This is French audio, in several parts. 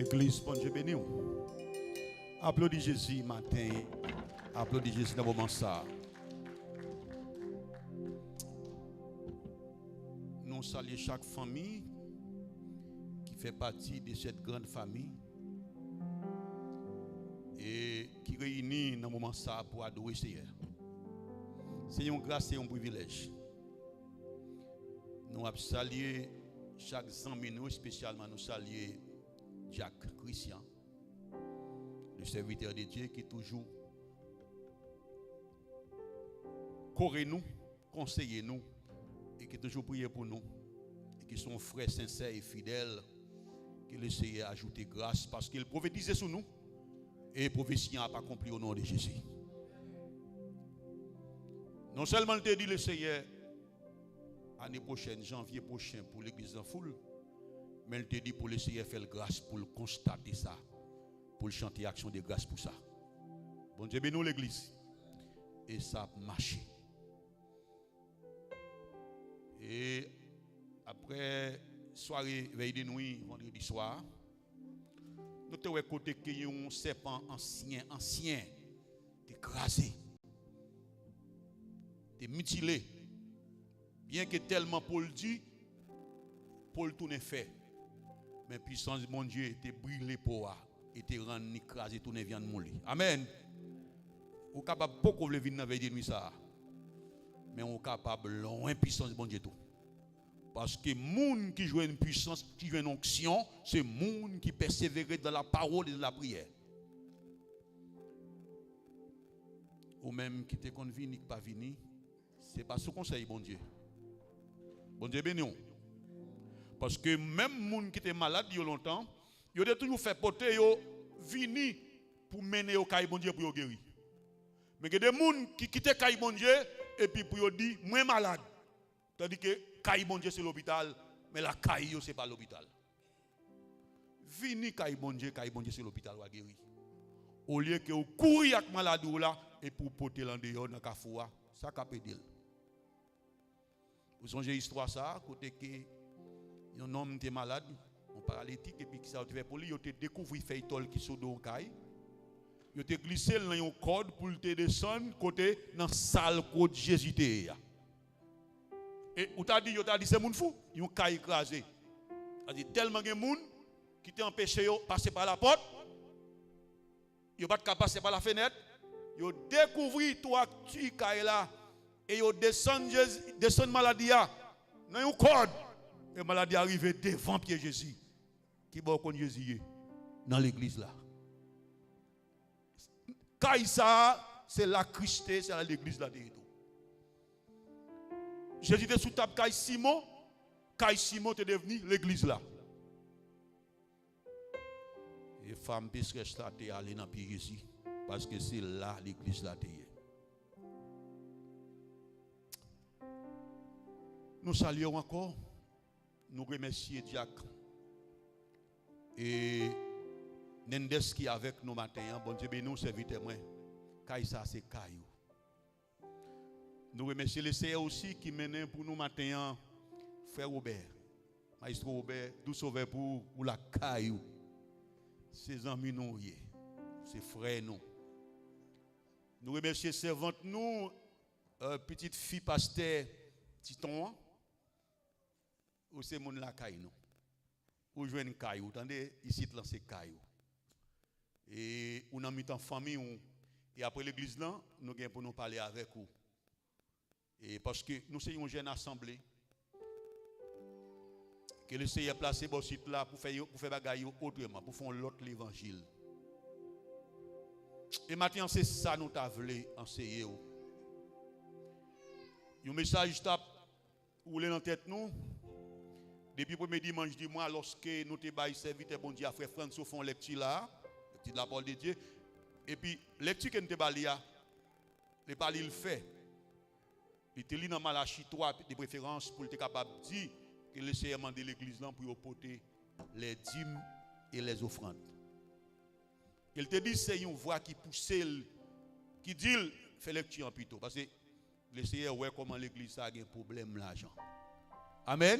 Église, bon Dieu béni. Applaudis Jésus matin. Applaudis Jésus dans le moment ça. Nous saluons chaque famille qui fait partie de cette grande famille et qui réunit dans le moment ça pour adorer le Seigneur. C'est une grâce et un privilège. Nous saluons chaque ami, nous spécialement nous saluons Jacques Christian, le serviteur de Dieu qui toujours corrige nous, conseille nous et qui toujours prie pour nous et qui sont frères sincères et fidèles qui essaient d'ajouter grâce parce qu'il prophétisait sur nous et prophétie n'a pas accompli au nom de Jésus. Non seulement il te dit le Seigneur année prochaine, janvier prochain pour l'église en foule, mais il te dit pour le Seigneur faire grâce pour le constater ça, pour le chanter action de grâce pour ça. Bon Dieu bénis l'église. Et ça a marché. Et après soirée veille de nuit, vendredi soir, nous avons côté qu'il y a un serpent ancien, écrasé, mutilé. Bien que tellement Paul dit, Paul tourne fait. Mais puissance de mon Dieu était brûlée pour était rendu écrasé, tourne viande moulée. Amen. Ou capable beaucoup de venir dans veille de nuit ça. Mais on est capable loin puissance de mon Dieu tout. Parce que moun qui joue une puissance, qui joue une onction, c'est moun qui persévère dans la parole et dans la prière. Ou même qui te convient ni pas venir, c'est pas ce conseil bon Dieu. Bon Dieu béni. Parce que même moun qui était malade il y a longtemps, il a toujours fait porter yo vini pour mener au caille bon Dieu pour yo guérir. Mais il y a des moun qui quittent caille bon Dieu et puis pour yo dire moi malade. Tandis que caille bon Dieu c'est l'hôpital, mais la caille c'est pas l'hôpital. Vini caille bon Dieu c'est l'hôpital ou guérir. Au lieu que vous courir avec maladie là et pour porter l'en dehors dans kafoua, ça capé d'elle. Vous songez l'histoire ça, côté que un homme était malade, un paralytique, et puis qui s'est fait pour lui, il a découvert Faytol qui sont dans le caille. Il a glissé dans un code pour te descendre côté dans la salle côté Jésus. Et il t'a dit c'est moun fou, il a un caille écrasé. Il a dit tellement de moun qui t'a empêché de passer par la porte, il n'a pas de passer par la fenêtre, il a découvert tout ce caille là. Et ils descendent maladie dans un code. Et la maladie arrive devant pied Jésus. Qui va connaître Jésus dans l'église là. Kaïsa, c'est la Christé, c'est l'église là. Jésus était sous table Kaï Simon est devenu l'église là. Et femme pécheresse là, t'es allé dans pied Jésus. Parce que c'est là l'église là. Nous saluons encore, nous remercions Diac et Nendes qui est avec nous matin. Bon Dieu, nous serviteurs moi. Kaïsa c'est Kaïou. Nous remercions les Seigneur aussi qui mènent pour nous matin, frère Robert, maître Robert, tout sauveur pour la Kaïou. Ses amis nous, ses frères nous. Nous remercions servantes nous, petite fille pasteur Titon. Ou c'est mon la caille nous. Ou jouer une caille, vous entendez ici c'est caille. Et on a mis en famille et après l'église là, nous gagnons pour nous parler avec vous. Et parce que nous sommes une jeune assemblée que le Seigneur a placé au site là pour faire bagaille autrement, pour faire l'autre l'évangile. Et maintenant c'est ça nous t'a voulu enseigner. Un message tape roulé dans tête nous. Depuis le premier dimanche du mois, lorsque nous avons serviteur bon Dieu à frère François font lecture là, lecture de la parole de Dieu. Et puis, lecture que nous avons là, le parler il fait. Il te lit dans Malachie 3 de préférence pour être capable de dire que le Seigneur m'a demandé l'église là pour porter les dîmes et les offrandes. Il te dit c'est une voix qui pousse, qui dit fais lecture en plutôt. Parce que le Seigneur voit comment l'église a un problème l'argent. Amen.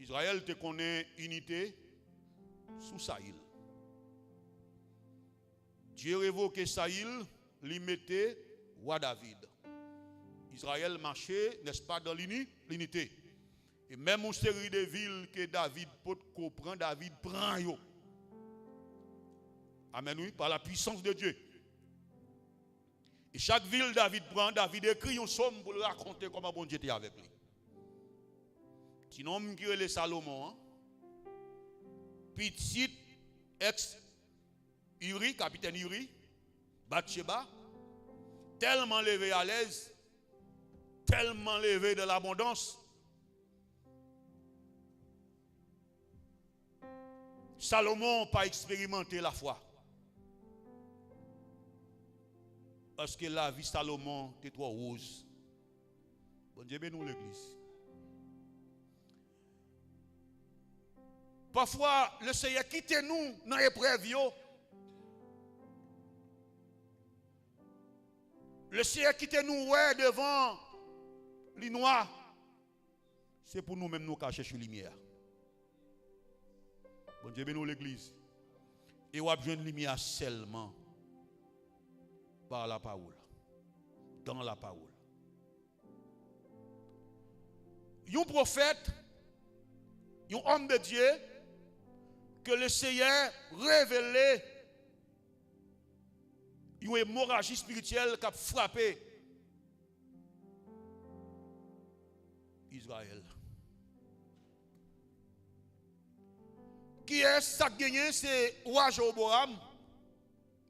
Israël te connaît unité sous Saïl. Dieu révoquait Saïl, lui mettait roi David. Israël marchait, n'est-ce pas, dans l'unité. Et même une série de villes que David peut comprendre, David prend yo. Amen, oui, par la puissance de Dieu. Et chaque ville David prend, David écrit un psaume pour lui raconter comment bon Dieu était avec lui. Sinon, qui est le Salomon, hein? Petit ex-Uri, capitaine Uri, Bathsheba, tellement levé à l'aise, tellement levé de l'abondance. Salomon n'a pas expérimenté la foi. Parce que la vie de Salomon était trop rose. Bon Dieu, nous l'église. Parfois, le Seigneur quitte nous dans l'épreuve. Le Seigneur quitte nous devant les noirs. C'est pour nous-mêmes nous cacher sur la lumière. Bon Dieu, nous l'église. Et on a besoin de lumière seulement par la parole. Dans la parole. Un prophète, un homme de Dieu, que le Seigneur révélé une hémorragie spirituelle qui a frappé Israël. Qui est ça gagné? C'est roi Jéroboam,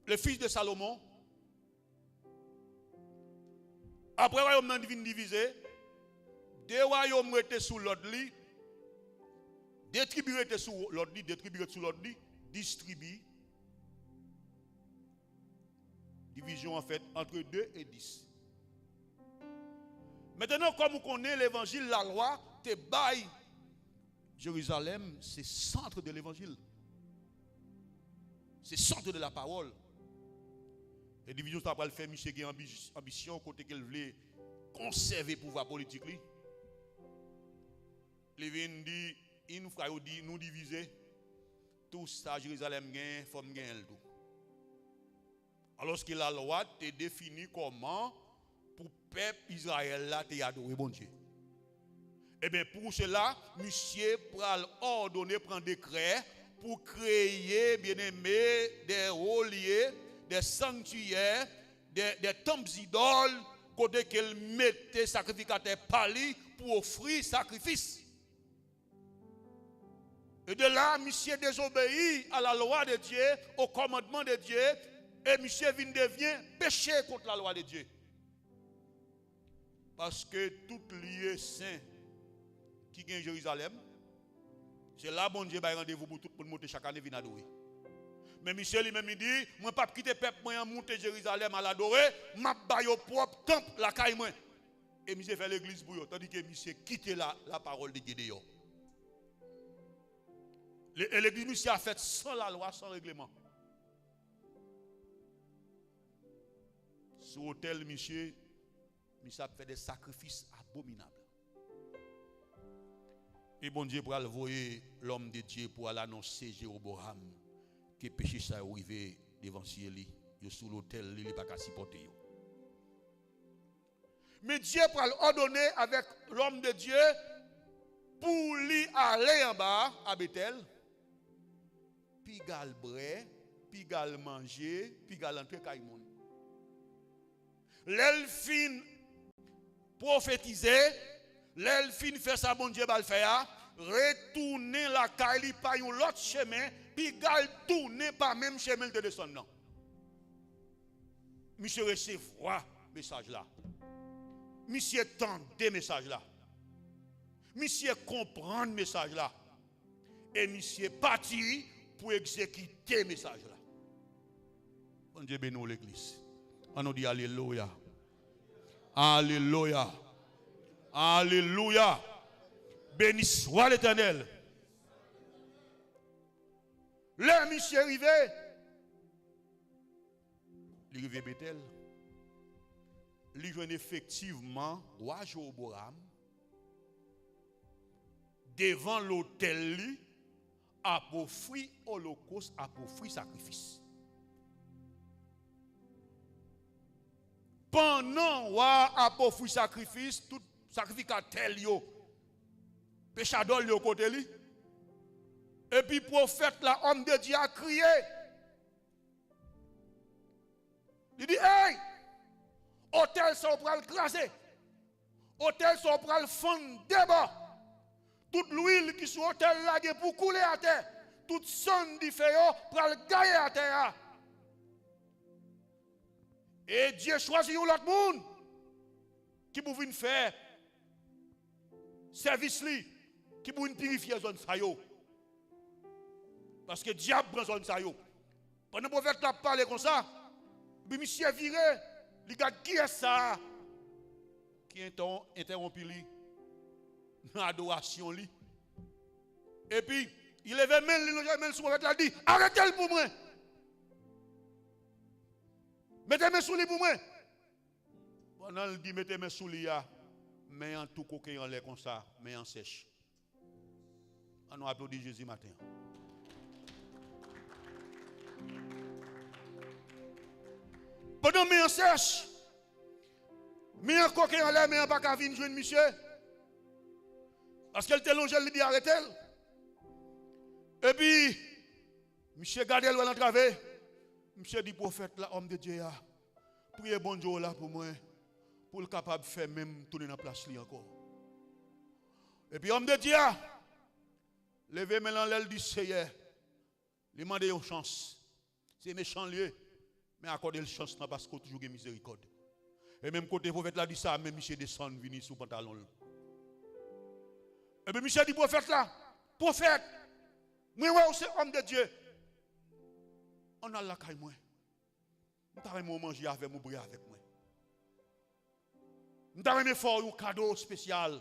le fils de Salomon. Après, le royaume divin divisé, deux royaumes étaient sous l'ordre. Des tribus étaient sous l'ordre, des tribus étaient sous l'ordre, distribués. Division en fait entre 2 et 10. Maintenant, comme vous connaissez l'évangile, la loi, te baille. Jérusalem, c'est centre de l'évangile. C'est centre de la parole. Les divisions, ça va le faire, monsieur qui a ambition, côté qu'elle voulait conserver le pouvoir politique. Les vins dit, il nous fera dit, nous diviser. Tout ça, Jérusalem gagne, forme gagne tout. Alors que la loi te définit comment pour peuple Israël là te adorer bon Dieu. Et bien pour cela, monsieur pral ordonner prendre décret pour créer bien aimé des reliers, des sanctuaires, des temples idoles côté qu'elle mettait sacrificateur pali pour offrir sacrifice. Et de là, monsieur désobéit à la loi de Dieu, au commandement de Dieu, et monsieur devient péché contre la loi de Dieu. Parce que tout lieu saint qui gagne Jérusalem, c'est là bon Dieu va rendez-vous pour tout le monde monter chaque année venir adorer. Mais monsieur lui-même il dit, moi pas quitter peuple moi monter Jérusalem à l'adorer, m'a baille au propre temple la caille moi. Et monsieur fait l'église pour eux, tandis que monsieur quitte la parole de Dieu. L'église monsieur a fait sans la loi, sans règlement. Sur l'hôtel, monsieur a fait des sacrifices abominables. Et bon Dieu pour envoyer l'homme de Dieu pour aller annoncer Jéroboam que péché ça arrivé devant ciel, il sous l'hôtel, il n'est pas qu'à supporter. Mais Dieu pour ordonner avec l'homme de Dieu pour lui aller en bas à Bethel, puis gal bré, puis gal manger, puis gal entrer caïmon. L'elfine prophétiser, l'elfine fait ça bon Dieu va le faire, retourner la caille par un autre chemin, puis gal tourner par même chemin de descendant. Monsieur recevoir message là. Monsieur tente des messages là. Monsieur comprendre message là. Et monsieur parti pour exécuter message là. Bon Dieu bénisse l'église. On nous dit alléluia. Alléluia. Alléluia. Béni soit l'Éternel. Le monsieur arrivé. Il arrivé Bethel. Il joue effectivement roi Jéroboam devant l'autel a offert holocauste, a offert sacrifice. Pendant wa a offert sacrifice, tout sacrificateur yo péchador yo côté li. Et puis prophète là, homme de Dieu a crié. Il dit hey, hôtel ça pour le craser. Hôtel ça pour le fendre débat. Toute l'huile qui sur hôtel là pour couler à terre. Toute son di fait pour le gagner à terre. Et Dieu choisit l'autre monde qui pour venir faire service li, qui pour purifier zone ça yo. Parce que diable prend zone ça yo. Pendant que le prophète a parlé comme ça, puis monsieur viré, il regarde qui est ça qui interrompu lui dans l'adoration li. Et puis il levait main sur le prophète, il a dit arrêtez-le pour moi. Mettez-moi sous lui pour moi. Pendant il dit mettez-moi sous lui, mais en tout coquin en l'air comme ça, mais en sèche. On nous applaudit Jésus matin. Pendant mais en sèche, mais en coquin en l'air, mais en pas qu'à venir jouer monsieur. Parce qu'elle te longe, elle dit arrêtez-le. Et puis, monsieur gardez le travers. Monsieur dit prophète là, homme de Dieu, priez bon Dieu là pour moi, pour le capable de faire même tourner dans la place là encore. Et puis homme de Dieu, levez maintenant l'aile du Seigneur, lui demander une chance. C'est méchant lieu, mais accordez une chance parce qu'on toujours miséricorde. Et même côté prophète là dit ça, même monsieur descend venir sous pantalon. Et puis monsieur dit prophète là, prophète, moi c'est homme de Dieu. On a la caille moi. On t'a remis manger avec moi, briller avec moi. On t'a remis faire un cadeau spécial. Le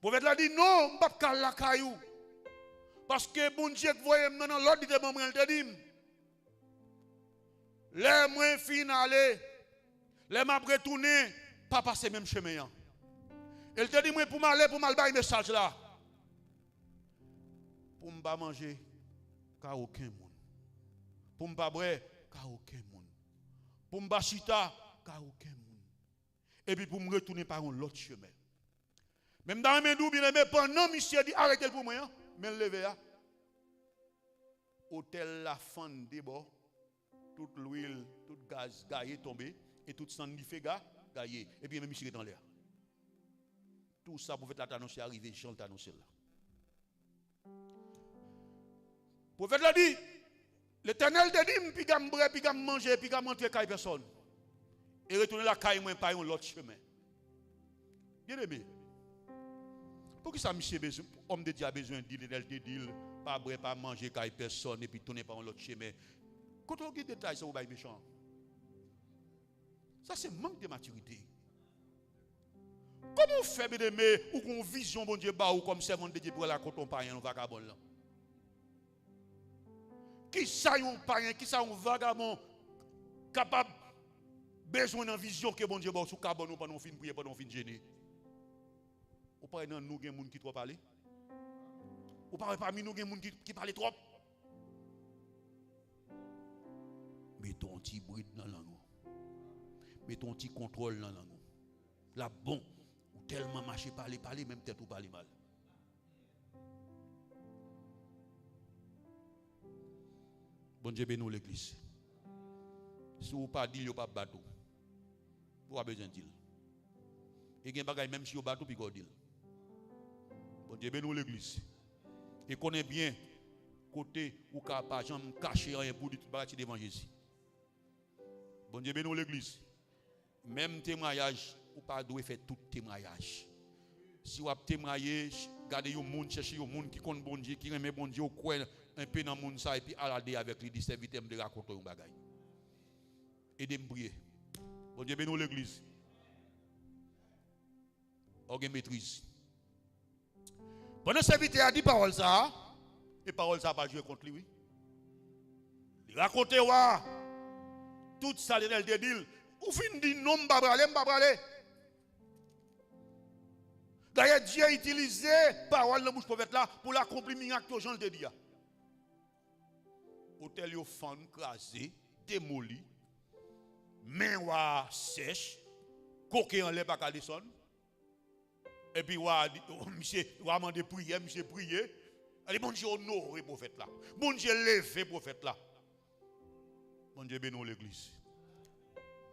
prophète l'a dit non, je ne peux pas la caillou. Parce que bon Dieu que voyez maintenant l'autre dit maman elle te dit. Les moins finales, les m'a retourné, pas passer même chemin. Elle te dit moi pour m'aller pour mal bailler message là. Pour me pas manger. Car aucun monde. Pour me pas boire, car aucun monde. Pour me pas chita, car aucun monde. Et puis pour me retourner par un autre chemin. Même dans mes doux, bien aimé, pendant monsieur dit arrêtez pour moi, mais levez à. Hôtel la fande débord, toute l'huile, tout gaz gaillé tombé, et tout sang du feu gaillé. Et puis même monsieur est dans l'air. Tout ça pour faire l'annoncer arriver, Jean t'annoncer là. Le prophète l'a dit, l'Éternel te dit, puis qu'à me puis qu'à manger, puis qu'à monter caille personne. Et retourner la caille moins par un autre chemin. Bien aimé. Pour que ça, monsieur, homme de Dieu a besoin de dire, l'Éternel te dit, pas boire, pas manger caille personne, et puis tourner par un autre chemin. Quand on regarde détail, ça vous va méchant. Ça, c'est manque de maturité. Comment on fait, bien aimé, ou qu'on vision, bon Dieu, ou comme servant de Dieu pour la côte, on parle, on vagabond là. Qui ça un païen, qui ça un vagabond capable besoin d'une vision que bon Dieu va sous carbone ou pendant fin prier pendant fin gêner. Ou pas dans nous gen moun qui trop parler. Ou pas parmi nous gen moun qui parle trop. Mettons un petit bruit dans la langue. Mettons un petit contrôle dans la langue. Là bon, ou tellement marcher parler même tête ou parler mal. Bon Dieu bénit l'église. Si vous pas dit, vous pas bateau. Vous avez besoin de dire. Et il y a des choses même si vous bateau, puis vous dire. Bon Dieu bénit l'église. Et connaît bien côté où pas jamais cacher rien pour dire tout bagage devant Jésus. Bon Dieu bénit l'église. Même témoignage, ou pas doit faire tout témoignage. Si vous avez témoigné, gardez un monde, cherchez un monde qui compte bon Dieu, qui remet bon Dieu au coin. Un peu dans le monde ça et puis aller avec lui, dit serviteur de raconter un bagage. Et de me prier. Bon Dieu bénit l'église. On a maîtrise. Pendant que le serviteur a dit parole ça, et parole ça pas jouer contre lui, oui. Il raconte tout ça, il dit, ou fin dit non, m'ba brale. D'ailleurs, Dieu a utilisé parole dans la bouche prophète là pour l'accomplir miracle que Jean te dit. Hôtel yo fan crasé, démoli, main wa sèche, coquet en l'air pas qu'à descendre. Et puis monsieur wa demander prier, monsieur prier. Allez bon Dieu honoré prophète là. Bon Dieu levé prophète là. Bon Dieu bénit l'église.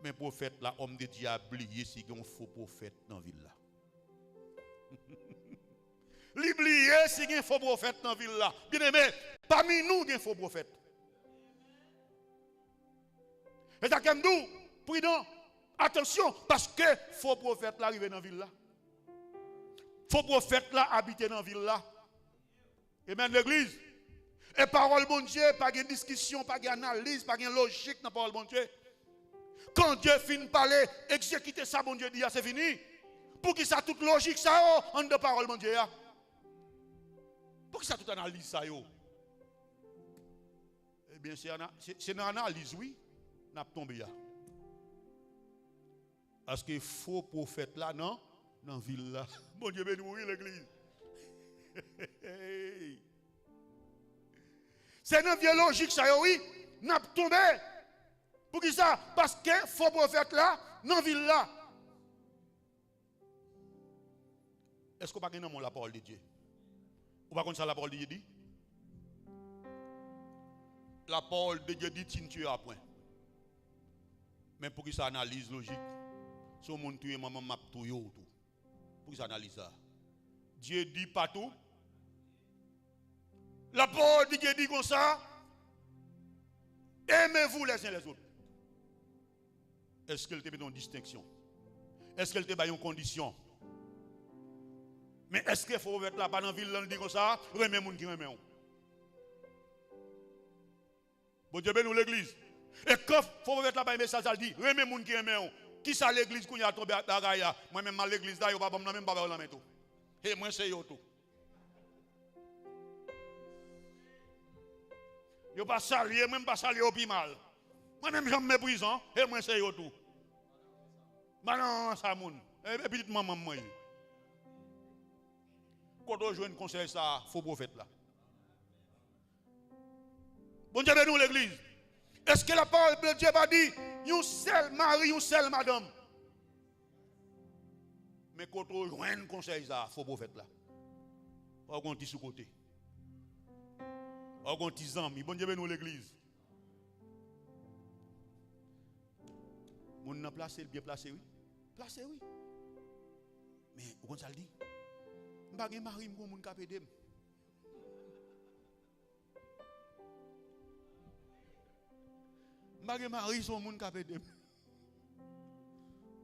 Mais prophète là, homme de Dieu a oublié si il y a un faux prophète dans la ville là. L'oublié si il y a un faux prophète dans la ville là. Bien aimé, parmi nous, il y a un faux prophète. Et ça comme nous, prudent, attention, parce que faux prophète là arrive dans la ville là. Faux prophète là habite dans la ville là. Amen l'église. Et parole bon Dieu, pas de discussion, pas d'analyse, pas de logique dans la parole bon Dieu. Quand Dieu finit de parler, exécuter ça, bon Dieu dit, c'est fini. Pour qui ça toute logique ça, en de parole bon Dieu. Pour qui ça toute analyse ça, yo? Eh bien, c'est une analyse, oui, n'a pas tombé. Parce que faux prophète là, non, dans la ville là. Bon Dieu béni oui l'église. C'est une vieille logique ça, oui, n'a pas tombé. Pour qui ça? Parce que faux prophète là, dans la ville là. Est-ce qu'on ne peut pas la parole de Dieu? Ou pas comme ça la parole de Dieu dit? La parole de Dieu dit tu ne tueras point. Mais pour qui ça analyse logique? Si on tue maman m'a tué ou tout. Pour qui ça analyse ça? Dieu dit pas tout. La parole de Dieu dit comme ça. Aimez-vous les uns les autres. Est-ce qu'elle te met une distinction? Est-ce qu'elle te met une condition? Mais est-ce qu'il faut être là, pas dans la ville, là, dit comme ça, remet les gens qui remet. Bon Dieu, nous l'église. Et quand il faut être là, pas un message, ça dit, remet les gens qui remet. Qui ça l'église qu'on y a tombé à Gaïa? Moi-même, à l'église, là, je ne vais pas même pas la tout. Et moi, c'est tout. Je ne vais pas saluer, même pas saluer au plus mal. Moi-même, je me méprise, et moi, c'est tout. Mais non, ça, moun. Et petite maman, moi. Quand on joue un conseil, ça, faux prophète là. Bon Dieu, nous l'église. Est-ce que la parole de Dieu va dire, un seul mari, une seule madame? Mais quand on joue un conseil, ça, faux prophète là. On a un petit sous-côté. On a un petit ami. Bon Dieu, nous l'église. Mon a placé, bien placé, oui. Placé, oui. Mais, on ça le dit? Je ne suis pas marié pour mon capédem. Je ne suis pas marié sur mon capédem.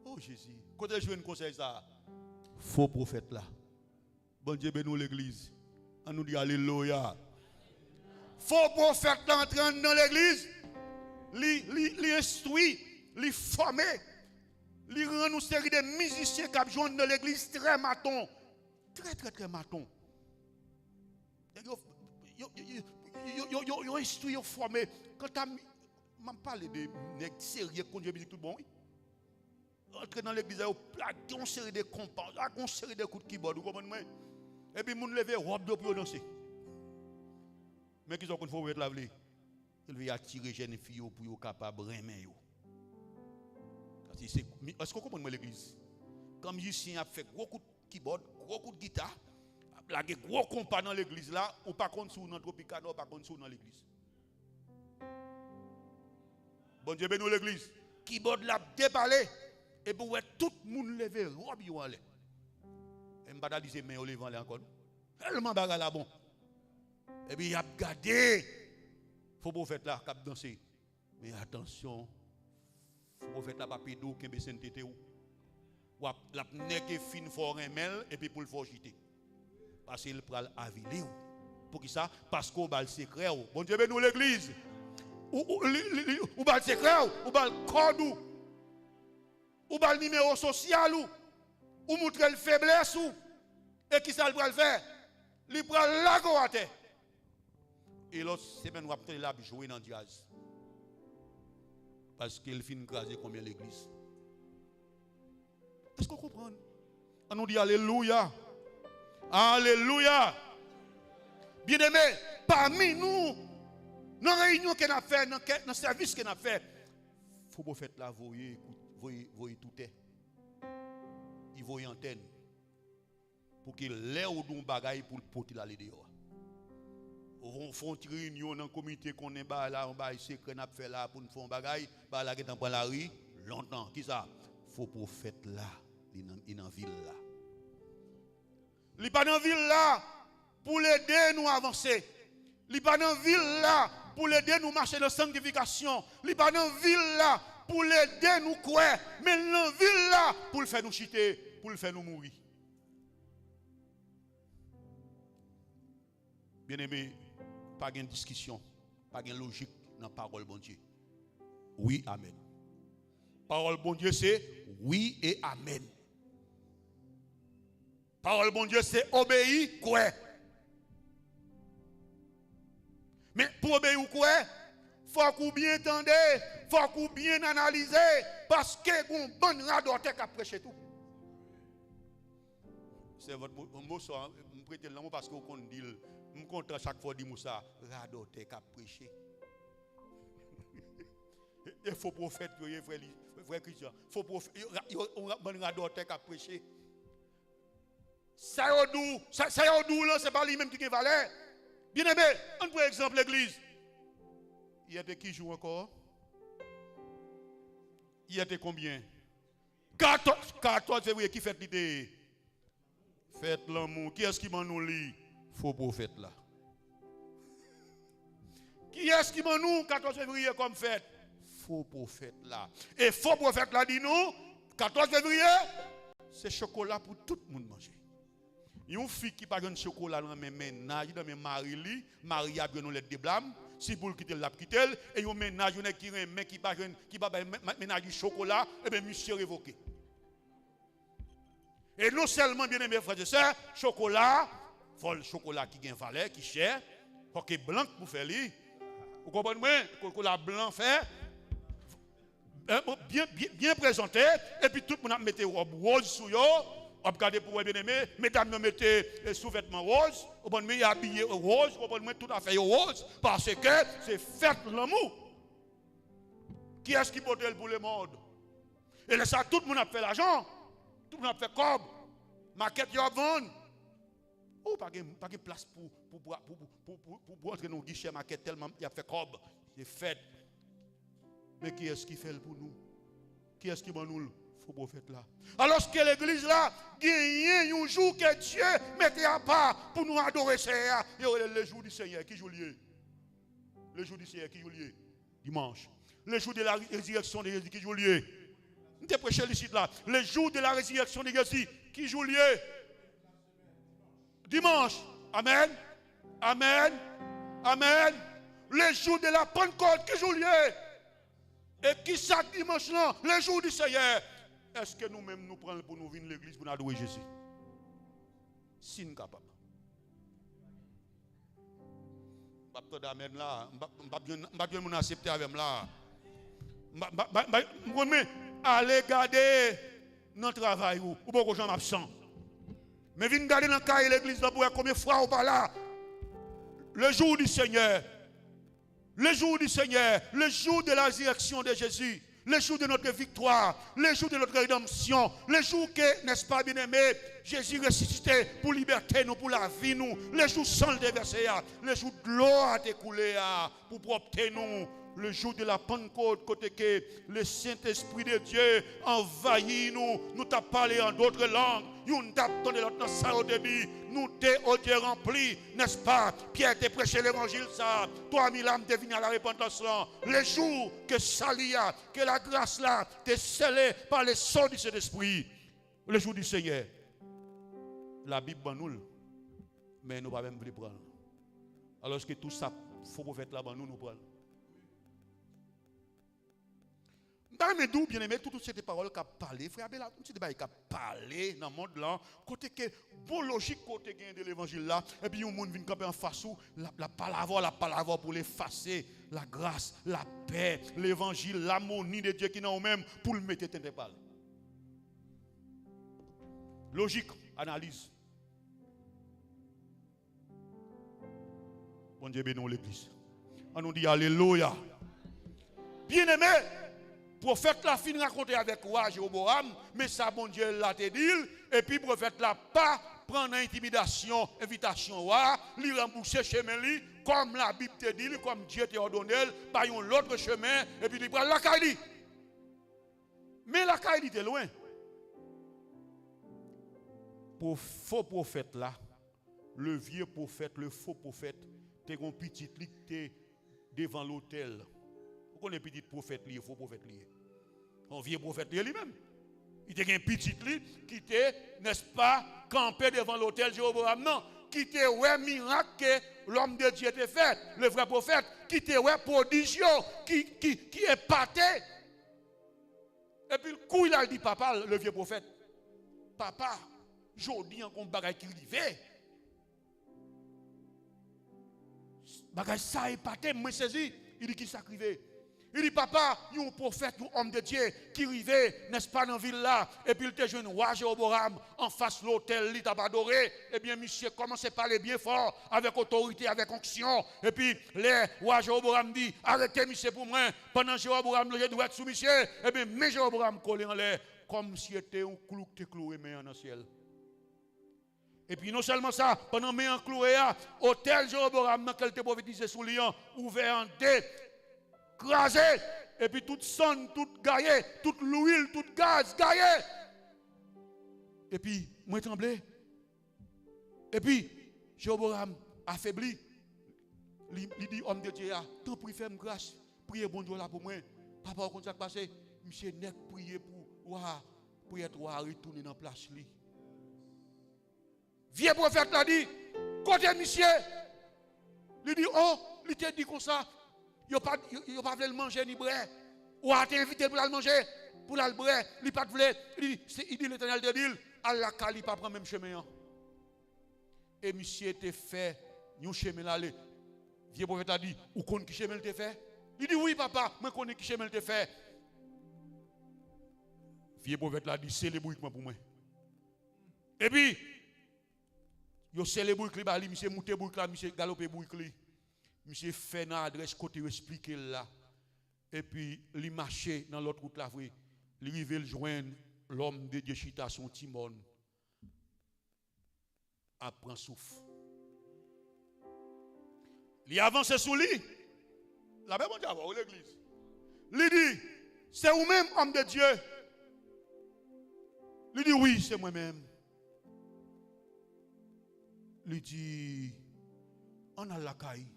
Oh Jésus. Quand je joue un conseil, ça, faux prophète là. Bon Dieu, bénis l'église. On nous dit alléluia. Faux prophète là entrant dans l'église, li instruit, li formé, li rend une série de musiciens qui joignent dans l'église très maton. Très maton. Yo instruit, yo formé. Quand tu m'as parlé de nègres sérieux qui conduisent musique tout bon, oui. Entrer dans l'église, yo plaqué une série de compas, une série de coups de keyboard, vous comprenez? Et puis moun lever robe de pour danser. Mais qu'ils ont qu'on faut être lavé. Il veut attirer jeunes filles pour être capable de remettre. Est-ce qu'on comprend l'église? Comme musicien a fait gros coups de keyboard, gros coups de guitare, a des gros compas dans l'église là, ou pas contre sous dans Tropicana, ou pas contre sous dans l'église. Bon Dieu bénis l'église. Keyboard l'a déballé, et pour tout le monde lever, robe yo en l'air. Et m'bada dit mais on lève en l'air encore. Tellement bagarre là bon. Et puis il a gardé. Faut prophète là cap danser. Mais attention. Faut prophète là pas pédo qui be sentete ou. Ou la nèg fin fort remel et puis pour le faut jeter. Parce qu'il pral aviler ou. Pour qui ça? Parce qu'on bal secret ou. Bon Dieu bénis l'église. Ou bal secret ou bal code ou bal numéro social ou montrer le faiblesse ou. Et qui ça le pral faire? Il pral lago à terre. Et l'autre semaine, on va peut-être jouer dans le jazz. Parce qu'il finit craser combien l'église. Est-ce qu'on comprend? On nous dit alléluia. Alléluia. Bien-aimé, parmi nous, dans la réunion qu'on a fait, dans le service qu'on a fait, il faut prophète là, voyez tout est. Il voyait antenne. Pour qu'il l'ait ou d'un bagaille pour le porter là dehors. On fait une réunion dans le comité qu'on est là, on va secret qu'on a fait là pour nous faire un bagaille, bah là qui est dans la rue, longtemps. Qui ça? Faut prophète là, il est dans la ville là. Il n'est pas dans la ville là pour l'aider nous avancer. Il n'est pas dans la ville là pour l'aider nous marcher dans la sanctification. Il n'est pas dans la ville là pour l'aider nous croire. Mais dans la ville là pour le faire nous chiter, pour le faire nous mourir. Bien aimé, pas de discussion, pas de logique dans la parole bon Dieu. Oui, amen. Parole bon Dieu, c'est oui et amen. Parole bon Dieu, c'est obéir, quoi. Mais pour obéir ou quoi, il faut qu'on bien entendre, il faut qu'on bien analyser, parce que qu'on bonne radote qui a prêché tout. C'est votre mot, je prête le mot parce qu'on dit, je compte chaque fois dire ça, radote qui a prêché. Il faut prophète, frère Christian, il faut prophète, on a bonne radote qui a prêché. Ça y est, c'est pas lui-même qui a valeur. Bien aimé, on prend exemple l'église. Il y a des qui jouent encore? Il y a des combien? 14 février, qui fait l'idée? Faites l'amour. Qui est-ce qui m'en nous lit? Faux prophète là. Qui est-ce qui m'en nous 14 février comme fête? Faux prophète là. Et faux prophète là dit nous, 14 février, c'est chocolat pour tout le monde manger. Une fille qui n'a pas de chocolat dans mes ménages, dans mes maris, Marie a nous lettre de blâme, si pour quitter la quitter, et un ménage qui n'a pas ménage du chocolat, et bien monsieur révoqué. Et non seulement, bien aimé frères et sœurs, chocolat, vol chocolat qui gagne valeur, qui cher, coquet blanc pour faire lui. Vous comprenez? Chocolat blanc fait, bien présenté, et puis tout le monde a mis robe rose sur eux. Regardez pour bien aimé, mesdames nous mettez sous-vêtements roses, au bon milieu habillé rose, au bon milieu tout à fait rose, parce que c'est fait l'amour. Qui est-ce qui porte pour le monde? Et là, ça, tout le monde a fait l'argent, tout le monde a fait cob, maquette y a vendre. Oh, pas de place pour entrer dans le guichet maquette tellement il a fait cob, c'est fait. Mais qui est-ce qui fait pour nous? Qui est-ce qui va nous? Faut prophète là. Alors que l'église là, gagne un jour que Dieu mettait à part pour nous adorer Seigneur. Et le jour du Seigneur qui joue lié. Le jour du Seigneur qui joue lié. Dimanche. Le jour de la résurrection de Jésus qui joue lié. Nous te prêché ici là. Le jour de la résurrection de Jésus qui joue lié. Dimanche. Amen. Amen. Amen. Le jour de la Pentecôte qui joue lié. Et qui ça dimanche là, le jour du Seigneur. Est-ce que nous-mêmes nous prenons pour nous venir à l'église pour nous adorer Jésus? Si nous sommes capables. Je ne vais pas d'amen là. Je ne vais pas accepter avec là. Allez garder notre travail ou beaucoup de gens absents. Mais venez garder dans le cas de l'église pour voir combien de fois on parle là. Le jour du Seigneur. Le jour du Seigneur. Le jour de la résurrection de Jésus. Le jour de notre victoire, le jour de notre rédemption, le jour que, n'est-ce pas bien aimé, Jésus ressuscité pour liberté nous, pour la vie nous, le jour sans le déverser, le jour de l'eau a découlé pour propreté nous, le jour de la Pentecôte, côté que le Saint-Esprit de Dieu envahit nous, nous t'a parlé en d'autres langues, nous t'a donné notre sang au début, nous t'es remplis, n'est-ce pas? Pierre t'a prêché l'évangile, ça, 3000 âmes t'es venu à la repentance là. Le jour que Salia, que la grâce là, t'es scellé par les sons du Saint-Esprit, le jour du Seigneur. La Bible nous, mais nous ne pouvons pas même le prendre. Alors que tout ça, il faut prophète là-bas, nous prenons. Dans mes doux, bien aimé, toutes ces paroles qu'a parlé, frère Abel, toutes ces débats qu'a parlé dans le monde là, côté que bon logique côté de l'évangile là, et puis un monde vient camper en face où la parole pour l'effacer, la grâce, la paix, l'évangile, l'harmonie de Dieu qui est en même pour le mettre dans tes paroles. Logique, analyse. Bon Dieu bénisse l'église. On nous dit alléluia. Bien aimé, prophète la fin raconter avec roi Jéroboam, mais ça bon Dieu l'a te dit, et puis prophète la pas prendre intimidation, invitation roi, lui rembourser chemin lui comme la Bible te dit, comme Dieu te ordonné, par un autre chemin, et puis il prend la caille. Mais la caille était loin. Pour faux prophète là, le vieux prophète, le faux prophète, t'es un petit lit devant l'autel. Vous connaissez petit prophète lié, faux prophète lié. Un vieux prophète lié lui-même. Il était un petit lit qui était, n'est-ce pas, campé devant l'autel Jéroboam. Non, qui était ouais miracle que l'homme de Dieu était fait, le vrai prophète, qui était ouais prodigieux, qui est pâté. Et puis le coup il a dit papa, le vieux prophète, papa, jodi en comme bagay qui rive. Bagay ça est pâté, moi saisi, il dit qui ça rive. Il dit, papa, il y a un prophète, un homme de Dieu qui arrivait, n'est-ce pas, dans la ville là. Et puis il te jeune roi Jéroboam en face de l'hôtel, il t'a adoré. Eh bien, monsieur commence à parler bien fort, avec autorité, avec onction. Et puis, le roi Jéroboam dit, arrêtez, monsieur, pour moi. Pendant Jéroboam, je dois être sous monsieur. Eh bien, mais Jéroboam collé en l'air, comme si c'était un clou qui était cloué dans le ciel. Et puis non seulement ça, pendant que je cloué, l'hôtel Jéroboam, quand il était prophétisé sous Lyon, ouvert en deux, crasé, et puis toute sonne, toute gaillée, toute l'huile, toute gaz, gaillée. Et puis, moi tremblé. Et puis, Jéroboam affaibli. Il dit, homme de Dieu, tant pis, fais-moi grâce, priez bon Dieu là pour moi. Papa, quand ça passé, monsieur n'est prié pour être roi, retourner dans la place. Vieux prophète l'a dit, côté monsieur, il dit, oh, il t'a dit comme ça. Il n'a pas voulu manger ni boire. Ou a été invité pour le manger, pour le boire. Il n'a pas voulu. Il dit l'Éternel de dire, Allah ne pas prendre le même chemin. Et monsieur était fait, un chemin là. Le vieux prophète a dit, ou connaît qui chemin il t'a fait? Il dit, oui papa, moi connais qui chemin il t'a fait. Vieux prophète l'a dit, célèbre pour moi. Et puis, il célèbre pour lui, monsieur monte pour lui, monsieur galope pour lui. Monsieur fait une adresse côté expliquer là. Et puis, il marche dans l'autre route là. Il arrive le joindre l'homme de Dieu chita son timon. Apprend souffle. Il avance sous lui. La même chose à l'église. Il dit, c'est vous-même, homme de Dieu. Il dit, oui, c'est moi-même. Il dit, on a la caille.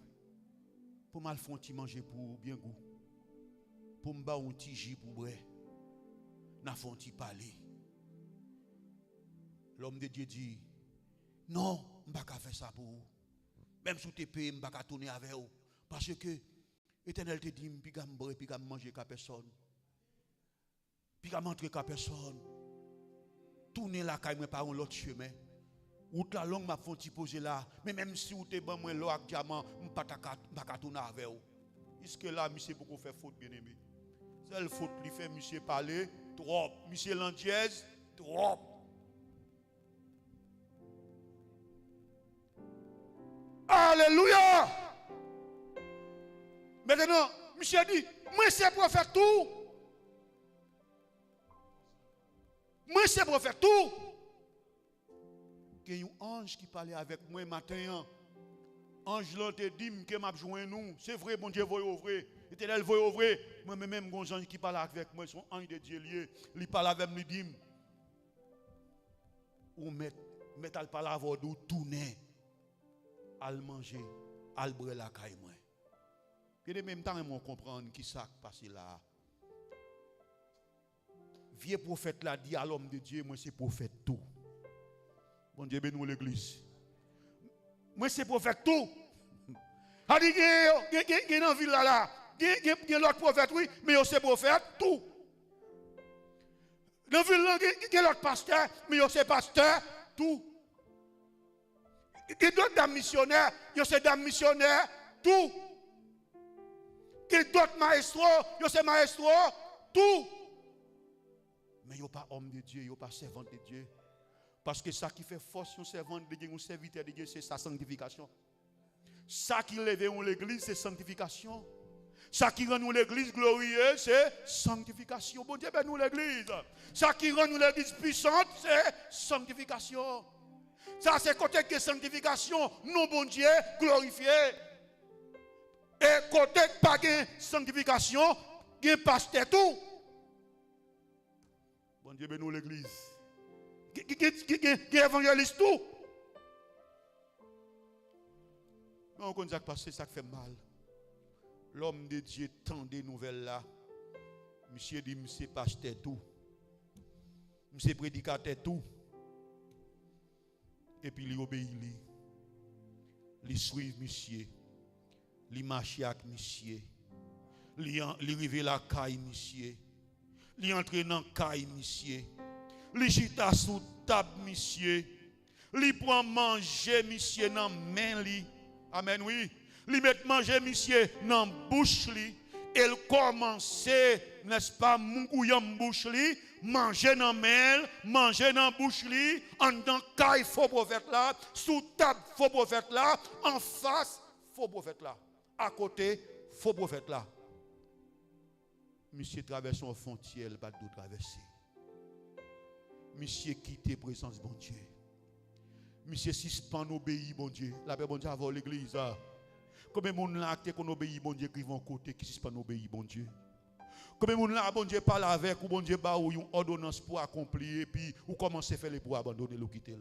Pour mal faire un petit manger pour bien goût. Pour me faire un petit jus pour boire. N'a fait un petit parler. L'homme de Dieu dit, non, je ne vais pas faire ça pour vous. Même si tu es payé, je ne vais pas tourner avec vous. Parce que l'Éternel te dit, je ne vais pas boire, je ne vais pas manger avec personne. Je ne vais pas manger avec personne. Tourner la caille par un autre chemin. Ou la langue m'a fait poser là, mais même si vous êtes bon moi l'eau avec diamant, je ne vais pas tourner avec vous. Est-ce que là monsieur pour faire faute bien aimé? C'est le faute lui fait monsieur parler trop, monsieur l'andièse trop. Alléluia. Maintenant, monsieur dit, moi c'est pour faire tout. Moi c'est pour faire tout. Il y a un ange qui parlait avec moi matin. Ange là te dit que m'a joint nous. C'est vrai, bon Dieu voyez ouvrir. Éternel voyez ouvrir. Moi même un ange qui parle avec moi, son ange de Dieu lié. Il parle avec moi, il dit ou mettre al parler avec nous tourner al manger, al boire la caille moi. Et de même temps on comprendre qui ça passe là. Vieux prophète l'a dit à l'homme de Dieu, moi c'est prophète tout. Bon Dieu bénisse l'église. Moi c'est prophète tout. A dit que dans ville là, il y a l'autre prophète oui, mais c'est prophète tout. Dans ville là, il y a l'autre pasteur, mais c'est pasteur tout. Il y a d'autres dames missionnaires, c'est dames missionnaires tout. Il y a d'autres maestros, c'est maestros tout. Mais il n'y a pas homme de Dieu, il n'y a pas servant de Dieu. Parce que ça qui fait force un servant de Dieu, un serviteur de Dieu, c'est sa sanctification. Ça qui lève l'église, c'est sanctification. Ça qui rend nous l'église glorieuse, c'est sanctification. Bon Dieu, ben nous l'église. Ça qui rend nous l'église puissante, c'est sanctification. Ça, c'est côté de sanctification, nous, bon Dieu, glorifié. Et côté pas de sanctification, il y a pasteur tout. Bon Dieu, ben nous l'église. Il y a évangéliste tout. Mais on connaît ça qui passe, ça qui fait mal. L'homme de Dieu tend des nouvelles là. Monsieur dit, monsieur pasteur tout. Monsieur prédicateur tout. Et puis il obéit. Il suit monsieur. Il marche avec monsieur. Il arrive la caille monsieur. Il entre dans la caille monsieur. Il chita sous table monsieur. Il prend manger monsieur dans main li. Amen oui. Il met manger monsieur dans bouche li. Elle commence, n'est-ce pas, moukouyan bouche li, manger dans main, manger dans bouche li, en dans caille faux prophète là, sous table faux prophète là, en face faux prophète là, à côté faux prophète là. Monsieur traverse une frontière, pas de traverser. Monsieur quitte présence bon Dieu. Monsieur suspend obéit bon Dieu. La paix bon Dieu avant l'église. Combien de monde là qui obéit bon Dieu qui vont côté qui suspend obéit bon Dieu. Combien de monde là bon Dieu parle avec ou bon Dieu ba ou une ordonnance pour accomplir et puis ou commencer à faire les pour abandonner le quitter.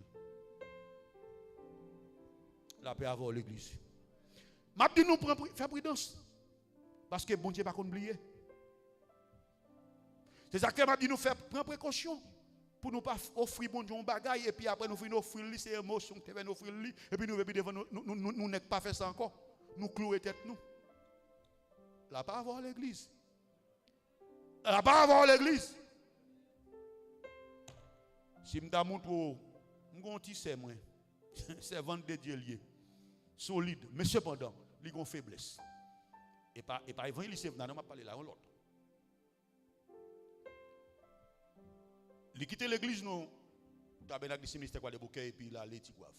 La paix avant l'église. M'a dit nous faire prudence parce que bon Dieu pas oublier. C'est ça que m'a dit nous faire prendre précaution. Pour nous pas offrir bon Dieu un bagaille et puis après nous offrir offrir c'est émotion que nous offrir lui et puis nous devant nous n'est pas fait ça encore nous clouer tête nous là pas avoir l'église là pas avoir l'église si me montre m'gon tissé moi servant de Dieu lié solide mais cependant il a une faiblesse et pas évangéliste non m'a parler là on l'autre. Il quitte l'église, nous, tabernacle du ministère de bouquet et puis là, les tigouaves.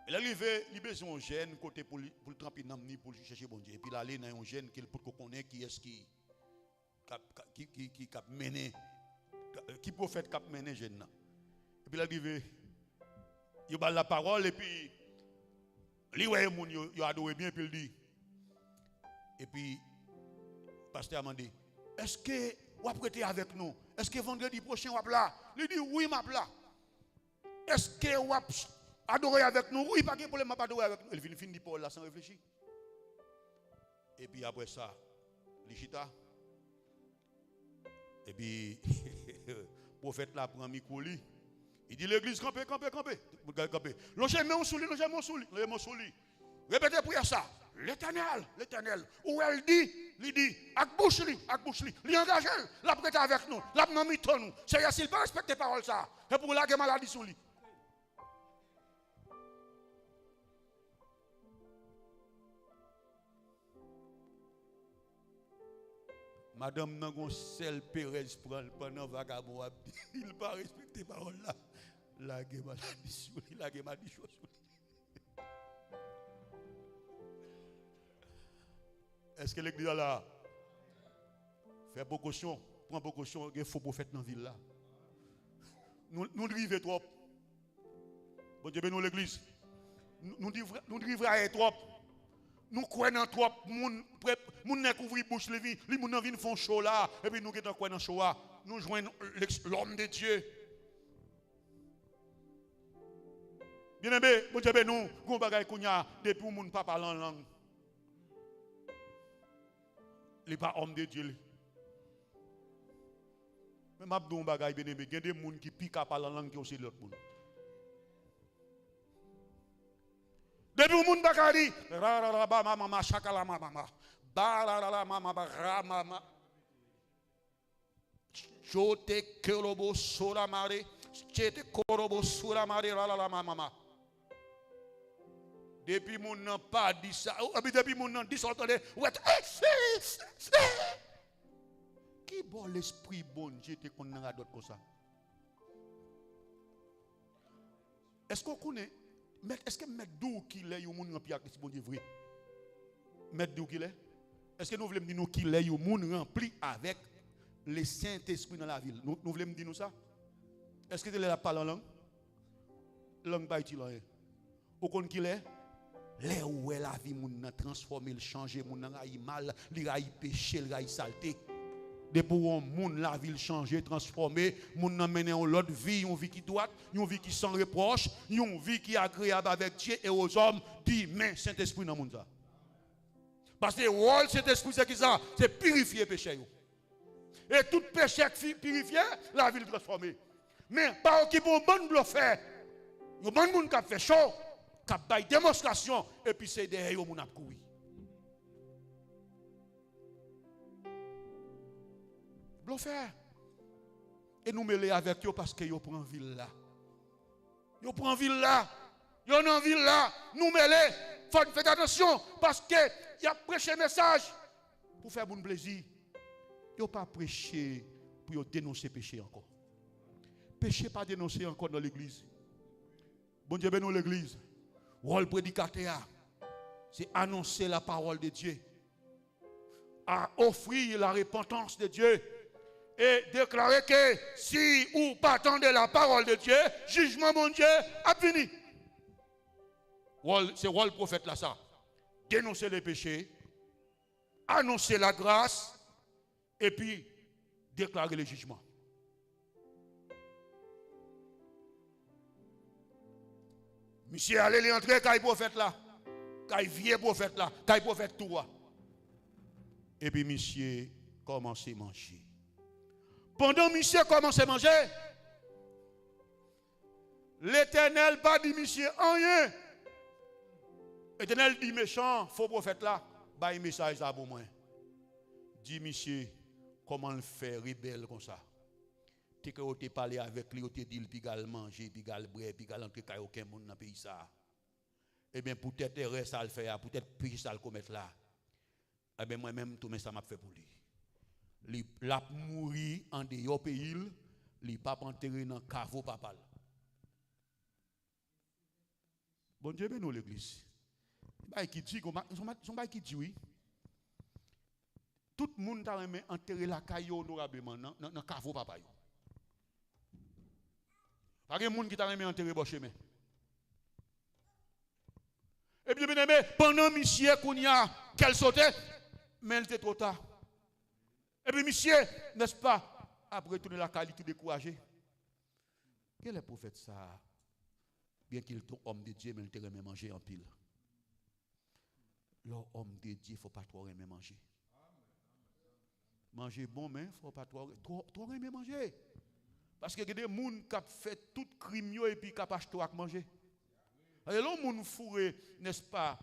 Il arrive, il a besoin d'un jeune côté pour le tremper dans le pour chercher bon Dieu. Et puis là, il y a un jeune qui connaît qui est qui mené, qui prophète qui mené jeune. Et puis il arrive, il parle la parole et puis il voit les gens, il adore bien, et puis il dit. Et puis, le pasteur a demandé, est-ce que vous avez prêté avec nous? Est-ce que vendredi prochain vous êtes là? Il dit oui, je suis là. Est-ce que vous avez adoré avec nous? Oui, pas de problème, je pas adoré avec nous. Il vient finir Paul là sans réfléchir. Et puis après ça, il chita. Et puis, le prophète là prend un micro. Il dit l'église, campez. Logez mon sous lui. Répétez pour ça. L'éternel, où elle dit, avec bouche li, il engage, la prête avec nous, la n'a mis nous. C'est s'il pas respecter parole ça, et pour la maladie sur lui. Madame Nangon Sel Pérez pendant vagabond, il n'a pas respecté parole là. La maladie sur lui, la maladie sur lui. Est-ce que l'église là fait précaution, prend précaution, il faut prophète dans la ville là. Nous drivons trop. Bon Dieu, nous l'église. Nous drivons trop. Nous croyons trop. Nous ne couvrons bouche les vies. Les gens viennent font chaud là. Et puis nous sommes dans chaud là. Nous joignons l'homme de Dieu. Bien aimé, bon Dieu, nous, nous bagaille qu'on a depuis nous ne pas parler en langue. Il n'est pas homme de Dieu. Mais je dis un bagage bien aimé, il y a des gens qui piquent à parler en langue qui aussi l'autre monde. Depuis le monde bagage dit, mama chakala mama, barara mama mama, chote kerobo sura mare, chete korobo sura mare la mama. Depuis mon n'a pas dit ça, depuis mon n'a dit ça, qui bon l'esprit bon Dieu te qu'on a d'autres comme ça? Est-ce qu'on connaît Mais est-ce que mettre d'où qu'il est, il y a un monde rempli avec bon Dieu vrai? Mettre d'où qu'il est? Est-ce que nous voulons dire qu'il est, il y a un monde rempli avec le Saint-Esprit dans la ville? Nous voulons dire nous ça? Est-ce que tu la parle en langue? Langue pas utile. Au compte qu'il est? Là où est la vie, moun nan transformer, changer, moun nan raï mal, li raï péché, li raï saleté. De pour moun la vie changer, transformer, moun nan mener en l'autre vie, une vie qui droite, une vie qui sans reproche, une vie qui est agréable avec Dieu et aux hommes, dit mais Saint-Esprit dans moun ça. Parce que le rôle Saint-Esprit c'est qui ça? C'est purifier péché. Et tout péché qui purifié, la vie transformée. Mais par qui bon bon faire, un bon moun qui fait chaud, qui a démonstration et puis c'est derrière moun a courir. Blo faire. Et nous mêler avec eux parce que yo prend ville là. Yo prend ville là. Yo nan ville là, nous mêler. Faut faire attention parce que y a prêché message pour faire bon plaisir. Yo pas prêcher pour dénoncer péché encore. Péché pas dénoncer encore dans l'église. Bon Dieu bénisse l'église. Rôle prédicateur, c'est annoncer la parole de Dieu, à offrir la repentance de Dieu et déclarer que si ou pas attendez la parole de Dieu, jugement mon Dieu a fini. C'est rôle prophète là ça. Dénoncer les péchés, annoncer la grâce et puis déclarer le jugement. Monsieur, allez entrer quand il prophète là, quand il vieux prophète là, quand il prophète tout. Et puis monsieur commence à manger. Pendant monsieur commence à manger, l'Éternel pas dit monsieur rien. L'Éternel dit méchant, faux prophète là, bah un message ça pour moi. Dit monsieur, comment le faire rebelle comme ça? Tu as parlé avec lui, tu as dit qu'il va manger, puis il va boire, puis il va entrer dans aucun monde dans le pays. Eh bien, peut-être erreur ça le faire, peut-être puis ça le commettre là. Eh bien, moi-même, tout ça m'a fait pour lui. Il a mouru en dehors pays, il n'a pas enterré dans le caveau papa. Bon Dieu, bénis l'église. Qui dit, qui dit oui. Tout le monde a enterré la caillou honorablement dans le caveau papa. Pas de monde qui t'a remis enterré bon chemin. Et bien, bien aimé, pendant monsieur qu'on y a qu'elle sautait, mais elle était trop tard. Et puis monsieur, n'est-ce pas, après tourner la qualité découragé. Quel est le prophète ça? Bien qu'il soit homme de Dieu, mais il te remet manger en pile. L'homme de Dieu, il ne faut pas trop remet manger. Manger bon, mais il ne faut pas trop remet manger. Parce que il y a des gens qui ont fait tout crime et puis qui ont acheté à manger. Il y a des gens qui fourré, n'est-ce pas,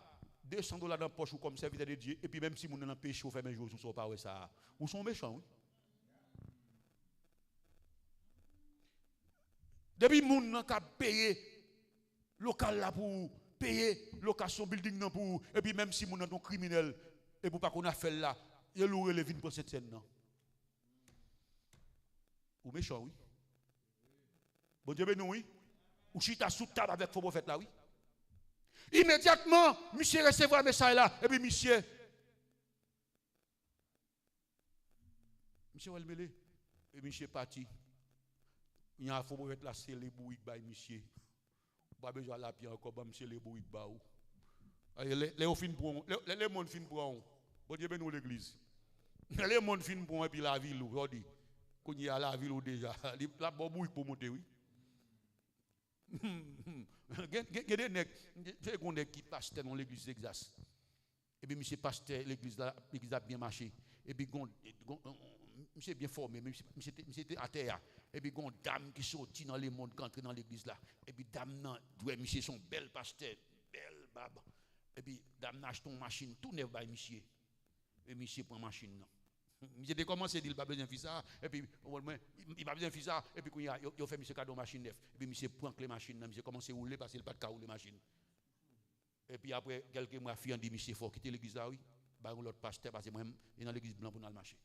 $200 dans la poche ou comme serviteur de Dieu. Et puis même si vous n'avez pas péché, vous faites un jour, vous ne savez pas ça. Vous sont méchants, oui. Depuis que vous avez payé local là pour payer location building pour, et puis même si vous êtes un criminel, et pour pas qu'on a fait là, il y a le vin pour cette scène. Ou méchant, oui. Bon Dieu, ben oui. Ou chita sous table avec faux prophète là, oui. Immédiatement, monsieur recevra un message là, et puis monsieur va le mêler. Et monsieur parti. Il y a un faux prophète là, c'est les bouilles by monsieur. Pas besoin de la pierre encore, monsieur les bouilles ba ou. Les gens fin pour les monde fin pour. Bon Dieu, ben nous l'église. Les monde fin pour et puis la ville ou dit. Qu'on y a la ville ou déjà, la bouille pour monter, oui. Des nègres qui pasteur dans l'église d'Exas. Et puis monsieur pasteur l'église a bien marché. Et puis monsieur bien formé, monsieur était à terre. Et puis une dame qui sortit dans le monde qui entre dans l'église là. Et puis dame nan doit monsieur son bel pasteur, belle bab. Et puis dame achète une machine tout neuf by monsieur. Et monsieur prend machine non. J'ai commencé à dire qu'il n'a pas besoin de faire ça, et puis il n'a pas besoin de faire ça, et puis il a fait monsieur cadeau machine neuf, et puis monsieur prend les machines, monsieur commence à rouler parce qu'il n'a pas de cas rouler machine. Et puis après, quelques mois, il a dit monsieur, il faut quitter l'église là, oui, bah l'autre pasteur, parce que moi, il est dans l'église blanche pour aller marcher.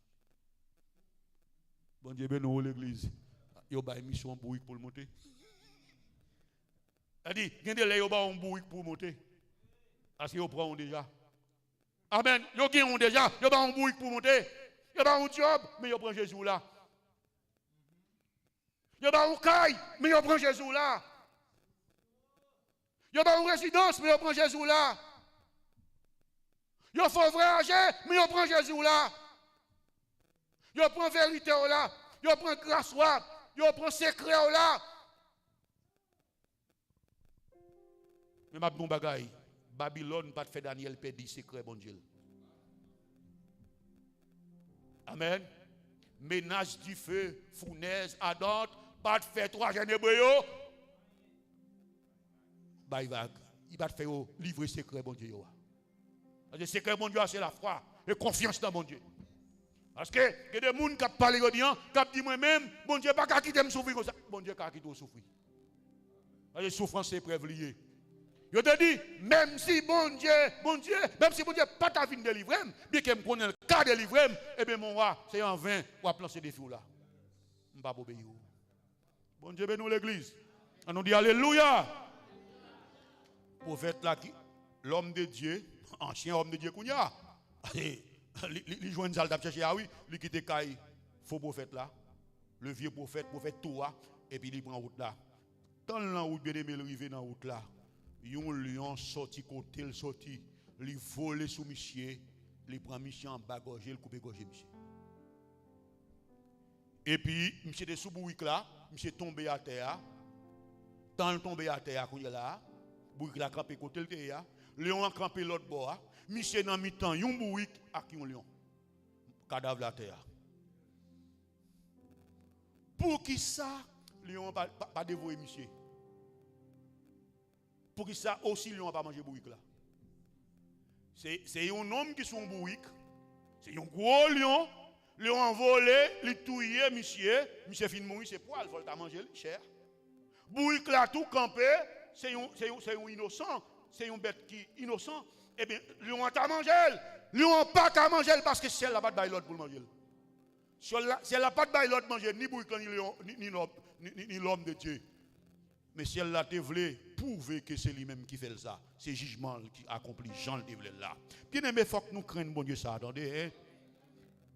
Bon Dieu, ben nous l'église, il y a une mission pour le monter. C'est-à-dire, il y a des gens qui ont bourrique pour monter. Parce qu'ils prennent déjà. Amen. Ils ont déjà. Ils ont bourrique pour monter. Ils ont un job, mais ils prennent Jésus là. Ils ont un caille, mais ils prennent Jésus là. Ils ont une résidence, mais ils prennent Jésus là. Ils font voyager, mais ils prennent Jésus là. Ils prennent vérité là. Ils prennent grâce là. Ils prennent secret là. Mais ma bon bagaille, Babylone pas fait Daniel perdre secret bon Dieu. Amen. Ménage du feu, fournaise, ardente, pas de fait 3 jeunes hébreux. Bah il va faire livrer secret bon Dieu. Le secret bon Dieu c'est la foi et confiance dans bon Dieu. Parce que il y a des gens qui parlent de Dieu, qui disent moi-même, bon Dieu pas quitter me souffrir comme ça. Bon Dieu pas quitter souffrir. La souffrance c'est preuve liée. Je te dis, même si bon Dieu, même si bon Dieu pas ta vie de délivrer, bien que me connaisse le cas de délivrer, eh bien mon roi, c'est en vain pour lancer des fous là. Je ne vais pas obéir. Bon Dieu bénit l'église. On nous dit alléluia. Prophète là, l'homme de Dieu, ancien homme de Dieu qu'on y a, il joue une salle d'abchercher, ah oui, il quitte Kaï, faux prophète là, le vieux prophète Toua, et puis il prend route là. Dans la route, bien aimé, il arrive dans la route là. Un lion sorti côté, il sorti, il vole sous monsieur, il prend monsieur en bas gorge, il coupe gorge monsieur. Et puis, monsieur de sous bouic là, monsieur tombé à terre. Tant il tombé à terre, quand il est là, bouic là campé côté le terre, lion a campé l'autre bord, monsieur dans mi-temps, un bouic à qui un lion. Cadavre la terre. Pour qui ça, lion pas dévoué monsieur? Pour qui ça aussi lion pas manger bouic là? C'est un homme qui sont bouic, c'est un gros lion, lion envolé, il touillé monsieur fin mourir, c'est poil, faut le manger cher. Bouic là tout campé, c'est un innocent, c'est une bête qui innocent. Eh bien, lion t'a mangé, lion pas qu'à manger parce que c'est la pas de l'autre pour manger. Si elle n'a pas de l'autre manger, ni bouic ni l'homme de Dieu. Mais si elle l'a développé, prouver que c'est lui-même qui fait ça. C'est jugement qui accomplit Jean le développé là. Bien aimé, il faut que nous craignons bon Dieu ça, attendez.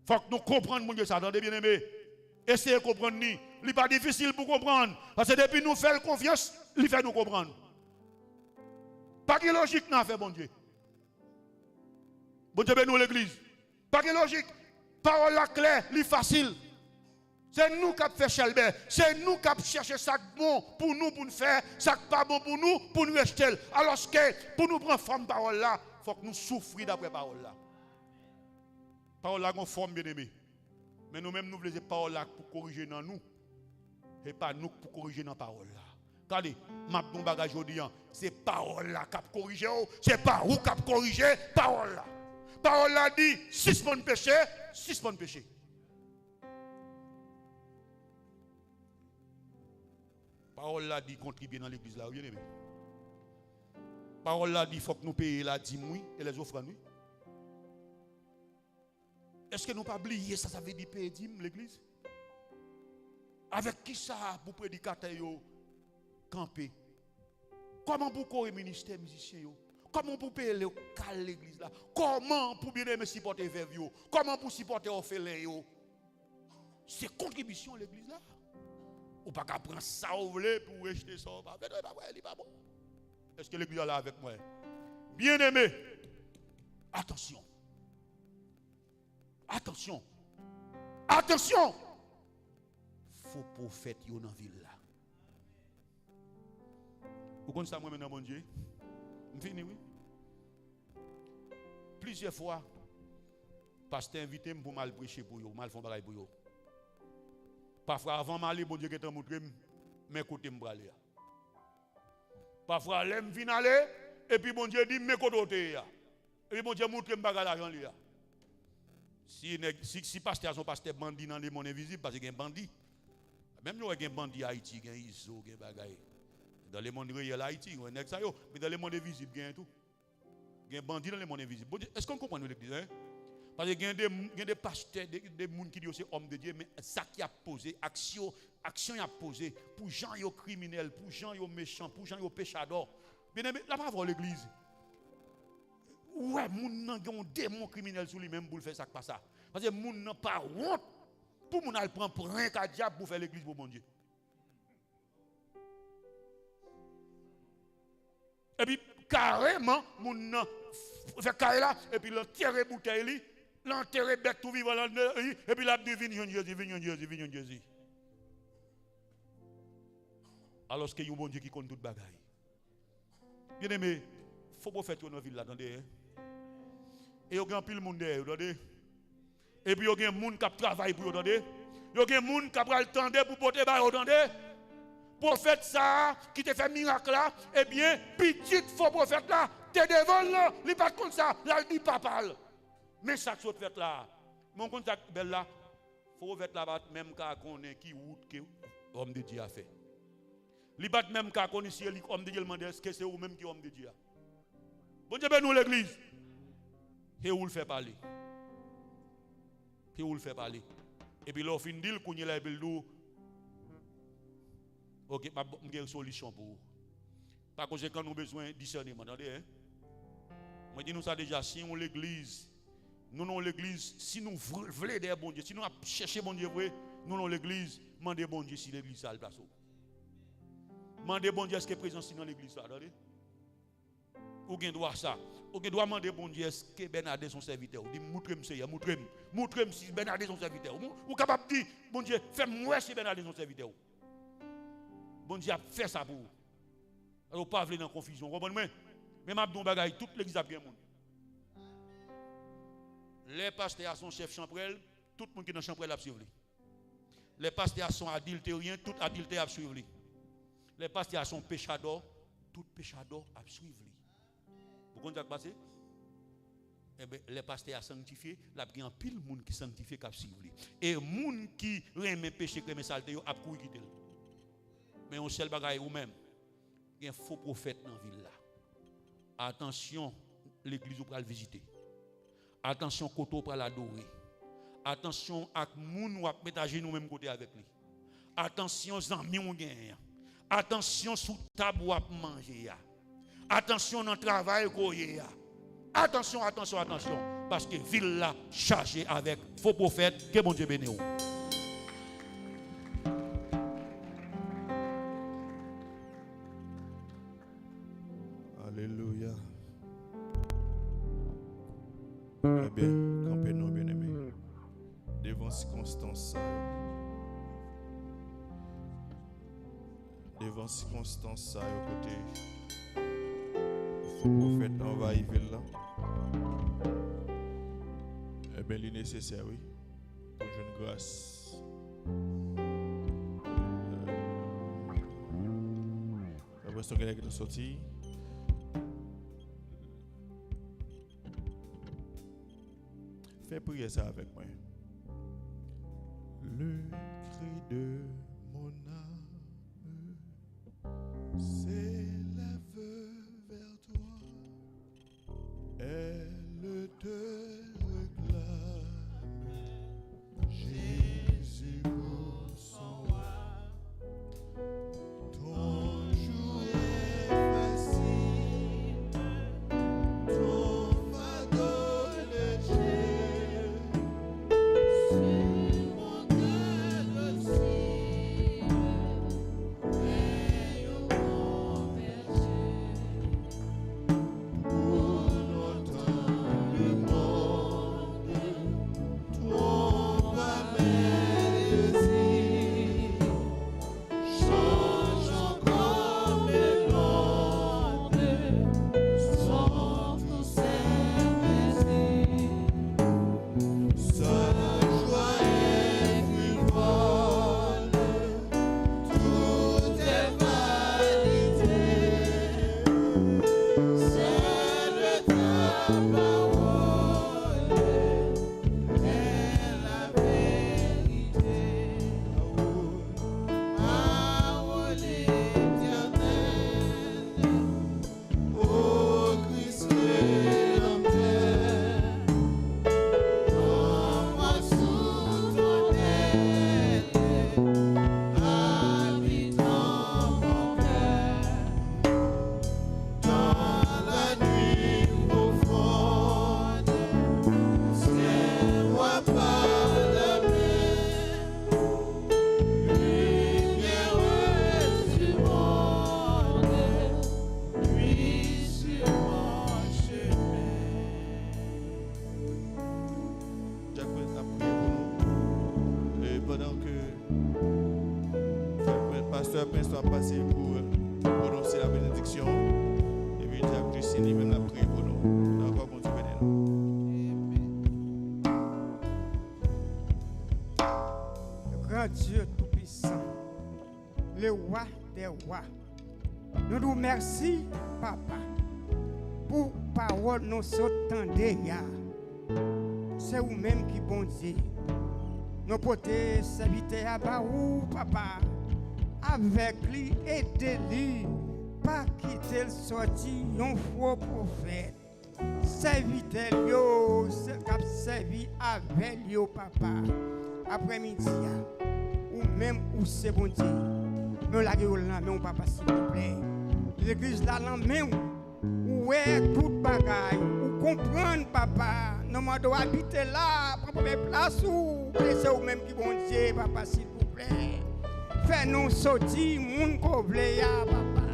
Il faut que nous comprenions bon Dieu ça, attendez, bien aimé. Essayez de comprendre. Ce n'est pas difficile pour comprendre. Parce que depuis nous faisons confiance, il fait nous comprendre. Pas de logique n'a fait bon Dieu. Bon Dieu bénit l'église. Pas de logique. Parole la claire, li facile. C'est nous qui avons fait chelbert. C'est nous qui avons cherché ça bon pour nous faire, ça pas bon pour nous rester. Alors que pour nous prendre forme parole là, il faut que nous souffrions d'après parole là. Parole là, on forme bien aimé. Mais nous-mêmes, nous voulons parole là pour corriger dans nous. Et pas nous pour corriger dans parole là. Regardez, ma bon bagage aujourd'hui, c'est parole là qui a corrigé. C'est pas où qui a corrigé, parole là. Parole là dit 6 bons péchés, 6 bons péchés. Parole là dit contribuer dans l'église là, bien aimé. Parole là dit faut que nous payions la dîme et les offrandes. Est-ce que nous pas oublier ça, ça veut dire payer dîme l'église? Avec qui ça pour prédicateur yo camper? Comment pour corps ministère musicien yo? Comment pour payer le cal l'église là? Comment pour bien aimer supporter veuve yo? Comment pour supporter orphelin yo? C'est contribution l'église là. Ou pas qu'à prendre ça ou voulez pour rejeter ça pas. Il pas bon. Est-ce que l'église est là avec moi? Bien aimé. Attention. Attention. Attention. Faux prophète yo dans ville là. Vous connaissez ça moi maintenant mon Dieu? Je finis oui. Plusieurs fois pasteur invité pour mal prêcher pour yo, mal faire bagarre pour yo. Parfois avant m'aller bon Dieu qui t'a montré mes côtés me braler. Parfois l'aime vient aller et puis bon Dieu dit mes côtés et puis bon Dieu montre me bagarre l'argent là. Si pasteur son pasteur bandit dans les mondes invisibles parce qu'il y a un bandit. Même il y a un bandit à Haïti, il y a un ISO, il y a un bagaille. Dans les mondes réels Haïti, il y a un mais dans les mondes invisibles, il y a tout. Il y a un bandit dans les mondes invisibles. Est-ce qu'on comprend l'église? Parce qu'il y a des pasteurs, des gens qui disent c'est homme de Dieu, mais ça qui a posé action action y a posé pour gens yo criminels, pour gens yo méchants, pour gens yo péchadors. Bien aimé, là pas voir l'église. Ouais, moun nan gen un démon criminel sur lui-même pour faire ça pas ça. Parce que moun nan pas honte pour moun al prend rien qu'à diable pour faire l'église pour bon Dieu. Et puis carrément moun nan fait carré là et puis l'enterrer bouteille, l'enterrer bête tout vivant et puis la devine Jésus. Alors que y a un bon Dieu qui compte toute bagaille. Bien aimé, faut pas faire tout dans la ville là, attendez. Et il y a un pile monde derrière, attendez. Et puis il y a un monde qui travaille pour attendez. Il y a un monde qui a le temps pour porter bas, attendez. Prophète ça qui te fait miracle là, eh bien, petit faux prophète là, t'es devant là, il pas comme ça, là il dit pas parle. Mais ça que fait là, mon contact belle là, faut prophète là même quand on est qui route que homme de Dieu a fait. Li bat même quand on ici homme de Dieu demande est-ce que c'est vous même qui homme de Dieu. Bon Dieu ben nous l'église. Et où le fait parler. Et où le fait parler. Et puis là fin dit qu'on y là il dit OK, pas une solution pour vous. Par conséquent nous besoin discernement, attendez hein. Moi dis nous ça déjà si on l'église nous non l'église si nous voulons des bon Dieu, si nous chercher bon Dieu vrai, nous non l'église, mandez bon Dieu si l'église ça le place. Mandez bon Dieu est-ce que présence dans l'église ça, attendez. Ou gen droit ça. Ou gen droit demander bon Dieu est-ce que Bernardin son serviteur. Ou dit montrez-moi c'est montrez-moi si Bernardin son serviteur. Ou capable dire bon Dieu fais-moi si Bernardin son serviteur. Bon Dieu a fait ça pour vous. Alors pas venir dans confusion, comprenez-moi. Mais m'a don bagaille toute l'église a bien monde. Les pasteurs sont chef champrel, tout le monde qui dans champrel a suivre. Les pasteurs sont adultériens, tout adultère a suivre. Les pasteurs sont péchadors, tout péchador a suivre. Vous comprenez ce qui passe? Eh bien, les pasteurs sanctifiés, il y a un pile de monde qui sanctifie qui a suivre. Et les gens qui aiment péché, qui aiment saleté, ils ont couru quitter. Mais on seul bagaille ou même, il y a un faux prophète dans la ville là. Attention, l'église pour le visiter. Attention, koto pour l'adorer. Attention, à moun ou à mettre à genoux même côté avec lui. Attention, zami ou gagne. Attention, sous table ou à manger. Attention dans le travail qu'on y a. Attention. Parce que ville là chargée avec faux prophètes, que bon Dieu bénisse. Alléluia. Eh bien, campez-nous bien aimés. Devant circonstance ça. Devant circonstance ça, côté. Le prophète envahit ville là. Eh bien, il est nécessaire, oui, pour une grâce. Après ce que est sorti. Fais prier ça avec moi. Le cri de mon âme s'élève vers toi. Elle te réclame. Jésus pour son roi. Ton jour est facile. Ton fardeau léger. Oh c'est lui-même la prière pour nous. D'accord, bon Dieu béni nous. Grand Dieu tout-puissant, le roi des rois, nous nous remercions, papa, pour parole nous s'entendez. C'est vous-même qui bon Dieu. Nous potes serviteurs à Baou, papa, avec lui et de lui, pas quitter le sorti, un faux prophète. Serviteur, yo, cap servi avec yo, papa. Après-midi, ou même où c'est bon Dieu, nous la gueule là, mais on papa, s'il vous plaît. L'église là, même où est toute bagaille, ou comprendre, papa. Nous m'en habiter là, prendre place ou c'est vous-même qui bon Dieu, papa, s'il vous plaît. Fais-nous sortir, moun koble ya, papa.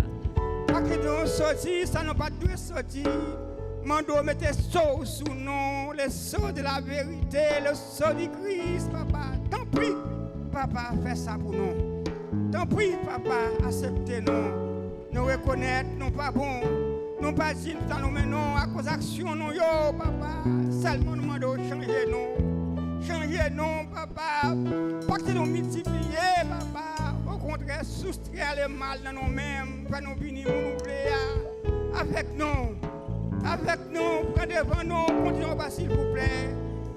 Pas que nous sortir, ça n'a pas dû sortir. Mando mettez sceau sous nous, le sceau de la vérité, le sceau du Christ, papa. Tant pis, papa, fais ça pour nous. Tant pis, papa, acceptez-nous. Nous reconnaître, nous pas bon. Nous pas dire dans nous menons à cause d'action, nous, yo, papa. Seulement nous demandons changer nous. Changer nous, papa. Pas que nous multiplier, papa. Au contraire, soustraire le mal dans nous-mêmes. Pour nous venir nous plaire. Avec nous. Avec nous, près devant nous, continuons pas s'il vous plaît.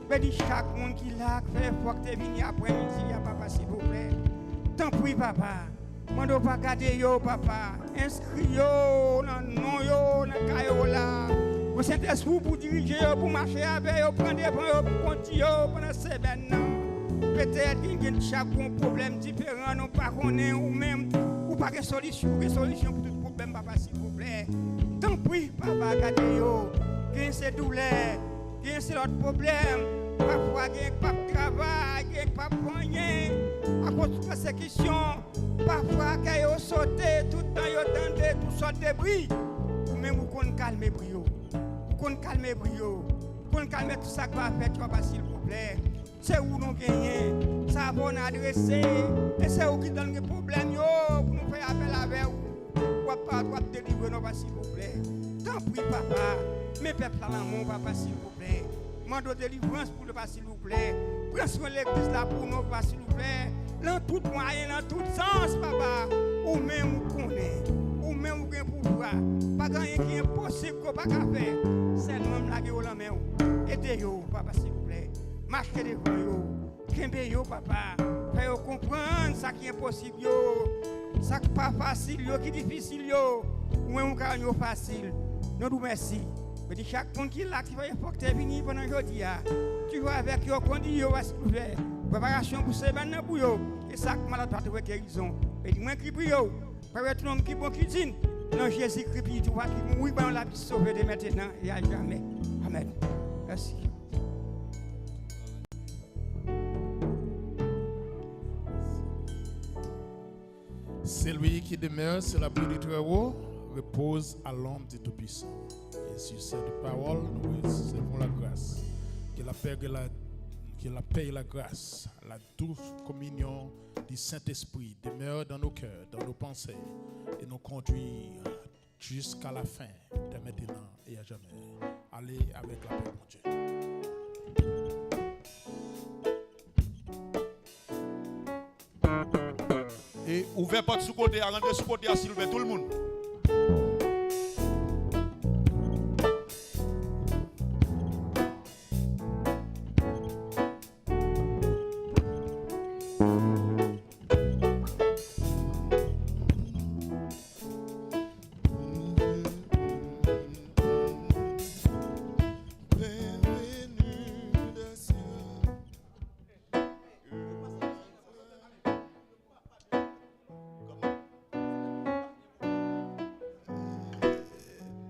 Bénis chaque monde qui l'a fait, faut que tu viennes après-midi, papa, s'il vous plaît. Tant pis, papa. Mando pas garder yo, papa. Inscris yo, dans non yo, dans caillou là. Vous Saint-Esprit pour diriger yo, pour marcher avec yo, prendre devant yo, pour continuer yo pendant ces semaines. Peut-être qu'il y a chaque problème différent, nous pas connaît ou même, ou pas de solution pour tout problème, papa, s'il vous plaît. Tant pis, papa, regardez yo. Gagne ces douleurs, gagne ces autres problèmes. Parfois, gagne pas de travail, gagne pas de moyen. À cause de persécution, parfois, quand yo sauté, tout le temps, yo tendez, tout sorte de bruit. Ou même, vous qu'on calme brio. Vous qu'on calme brio. Vous qu'on calme tout ça que va faire, papa, s'il vous plaît. C'est où nous gagnons. Ça va nous adresser. Et c'est où qui donne les problèmes, yo, pour nous faire appel avec vous. Papa, doit délivrer nous, s'il vous plaît. Tant pis, papa. Mes peuples à l'amour, papa, s'il vous plaît. Mando délivrance pour le pas, s'il vous plaît. Prends soin de l'église là pour nous, pas, s'il vous plaît. Dans tout moyen, dans tout sens, papa. Ou même vous connaissez. Ou même vous avez pouvoir. Pas grand qui est impossible qu'on pas faire. C'est nous-mêmes la gueule en main. Aidez-vous, papa, s'il vous plaît. Marchez devant vous. Kembe-vous, papa. Faites-vous comprendre ce qui est impossible. Ça qui pas facile, qui est difficile, ou même qui est facile. Nous nous remercions. Mais chaque monde qui est là, qui va faut que tu viennes pendant aujourd'hui. Tu vas avec eux, quand tu vas se trouver. Préparation pour ces semaines pour eux. Et ça qui malade pas trouver guérison. Et moi qui prie, pour être l'homme qui bon qui dit, non Jésus-Christ, tu vois qui mourit, on l'a sauvé de maintenant et à jamais. Amen. Merci. Celui qui demeure sur l'abri du Très-Haut repose à l'ombre du Tout-Puissant. Et sur cette parole, nous recevons la grâce. Que la paix et la grâce, la douce communion du Saint-Esprit demeure dans nos cœurs, dans nos pensées, et nous conduire jusqu'à la fin, de maintenant et à jamais. Allez avec la paix, mon Dieu. Et ouvrez pas de sous-côté, rentrez sous-côté, s'il vous plaît, tout le monde.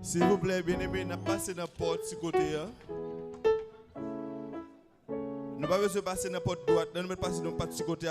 S'il vous plaît, bien-aimé, n'a passé dans la porte de ce côté. Nous ne pouvons pas passer dans la porte droite, nous ne pouvons pas passer dans la porte de ce côté.